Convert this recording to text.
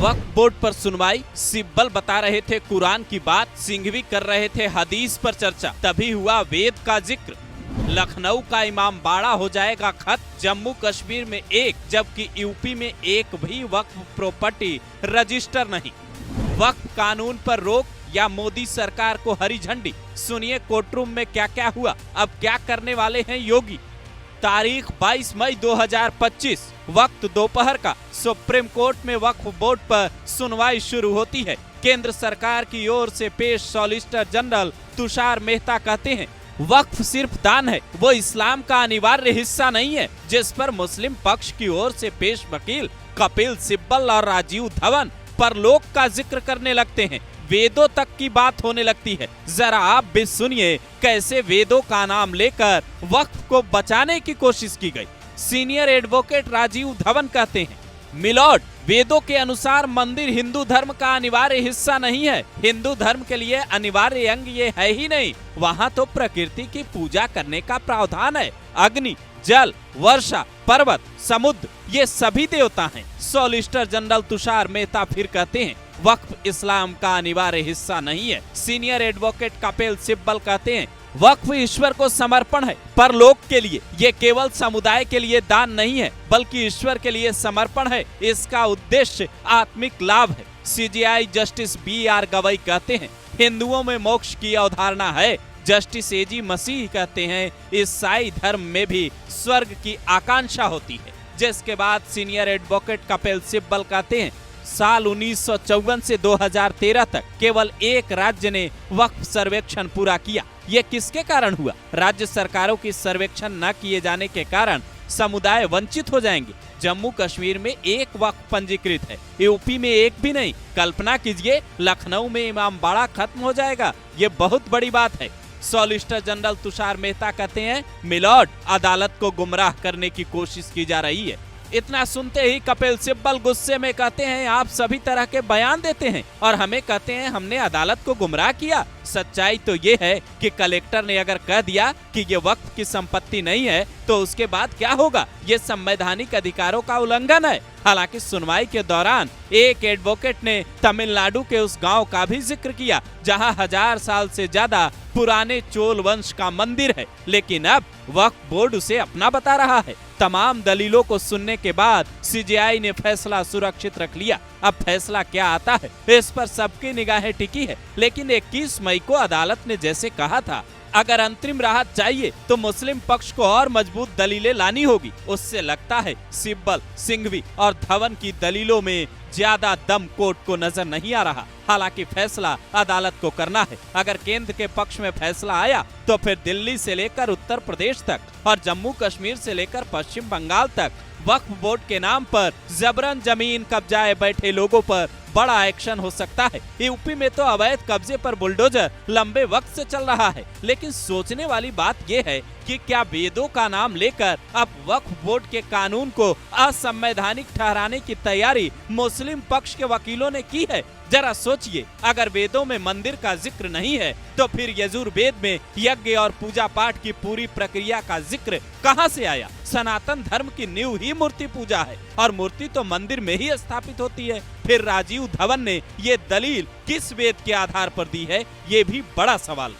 वक्फ board पर सुनवाई, सिब्बल बता रहे थे कुरान की बात, सिंघवी कर रहे थे हदीस पर चर्चा, तभी हुआ वेद का जिक्र। लखनऊ का इमाम बाड़ा हो जाएगा खत, जम्मू कश्मीर में एक जबकि यूपी में एक भी वक्फ प्रॉपर्टी रजिस्टर नहीं। वक्फ कानून पर रोक या मोदी सरकार को हरी झंडी, सुनिए कोर्टरूम में क्या क्या हुआ, अब क्या करने वाले हैं योगी। तारीख 22 मई 2025, वक्त दोपहर का। सुप्रीम कोर्ट में वक्फ बोर्ड पर सुनवाई शुरू होती है। केंद्र सरकार की ओर से पेश सॉलिसिटर जनरल तुषार मेहता कहते हैं वक्फ सिर्फ दान है, वो इस्लाम का अनिवार्य हिस्सा नहीं है, जिस पर मुस्लिम पक्ष की ओर से पेश वकील कपिल सिब्बल और राजीव धवन परलोक का जिक्र करने लगते हैं, वेदों तक की बात होने लगती है। जरा आप भी सुनिए कैसे वेदों का नाम लेकर वक्फ को बचाने की कोशिश की गई। सीनियर एडवोकेट राजीव धवन कहते हैं, मिलॉर्ड, वेदों के अनुसार मंदिर हिंदू धर्म का अनिवार्य हिस्सा नहीं है। हिंदू धर्म के लिए अनिवार्य अंग ये है ही नहीं। वहाँ तो प्रकृति की पूजा करने का प्रावधान है। अग्नि, जल, वर्षा, पर्वत, समुद्र, ये सभी देवता हैं। सॉलिसिटर जनरल तुषार मेहता फिर कहते हैं वक्फ इस्लाम का अनिवार्य हिस्सा नहीं है। सीनियर एडवोकेट कपिल सिब्बल कहते हैं वक्फ ईश्वर को समर्पण है, परलोक के लिए। ये केवल समुदाय के लिए दान नहीं है, बल्कि ईश्वर के लिए समर्पण है। इसका उद्देश्य आत्मिक लाभ है। सीजेआई जस्टिस BR गवई कहते हैं हिंदुओं में मोक्ष की अवधारणा है। जस्टिस AG मसीह कहते हैं ईसाई धर्म में भी स्वर्ग की आकांक्षा होती है। जिसके बाद सीनियर एडवोकेट कपिल सिब्बल कहते हैं साल 1954 से 2013 तक केवल एक राज्य ने वक्फ सर्वेक्षण पूरा किया। ये किसके कारण हुआ? राज्य सरकारों की सर्वेक्षण न किए जाने के कारण समुदाय वंचित हो जाएंगे। जम्मू कश्मीर में एक वक्फ पंजीकृत है, यूपी में एक भी नहीं। कल्पना कीजिए लखनऊ में इमाम बाड़ा खत्म हो जाएगा। ये बहुत बड़ी बात है। सॉलिसिटर जनरल तुषार मेहता कहते हैं मिलॉर्ड, अदालत को गुमराह करने की कोशिश की जा रही है। इतना सुनते ही कपिल सिब्बल गुस्से में कहते हैं आप सभी तरह के बयान देते हैं और हमें कहते हैं हमने अदालत को गुमराह किया। सच्चाई तो ये है कि कलेक्टर ने अगर कह दिया कि ये वक्फ की संपत्ति नहीं है तो उसके बाद क्या होगा? ये संवैधानिक अधिकारों का उल्लंघन है। हालांकि सुनवाई के दौरान एक एडवोकेट ने तमिलनाडु के उस गांव का भी जिक्र किया जहां 1000 साल से ज्यादा पुराने चोल वंश का मंदिर है, लेकिन अब वक्फ बोर्ड उसे अपना बता रहा है। तमाम दलीलों को सुनने के बाद सीजेआई ने फैसला सुरक्षित रख लिया। अब फैसला क्या आता है इस पर सबकी निगाहें टिकी है, लेकिन 21 मई को अदालत ने जैसे कहा था अगर अंतरिम राहत चाहिए तो मुस्लिम पक्ष को और मजबूत दलीलें लानी होगी। उससे लगता है सिब्बल, सिंघवी और धवन की दलीलों में ज्यादा दम कोर्ट को नजर नहीं आ रहा। हालांकि फैसला अदालत को करना है। अगर केंद्र के पक्ष में फैसला आया तो फिर दिल्ली से लेकर उत्तर प्रदेश तक और जम्मू कश्मीर से लेकर पश्चिम बंगाल तक वक्फ बोर्ड के नाम पर जबरन जमीन कब्जाए बैठे लोगों पर बड़ा एक्शन हो सकता है। यूपी में तो अवैध कब्जे पर बुलडोजर लंबे वक्त से चल रहा है, लेकिन सोचने वाली बात यह है कि क्या वेदों का नाम लेकर अब वक्फ बोर्ड के कानून को असंवैधानिक ठहराने की तैयारी मुस्लिम पक्ष के वकीलों ने की है? जरा सोचिए, अगर वेदों में मंदिर का जिक्र नहीं है तो फिर यजुर्वेद में यज्ञ और पूजा पाठ की पूरी प्रक्रिया का जिक्र कहां से आया? सनातन धर्म की नींव ही मूर्ति पूजा है और मूर्ति तो मंदिर में ही स्थापित होती है। फिर राजीव धवन ने ये दलील किस वेद के आधार पर दी है? ये भी बड़ा सवाल।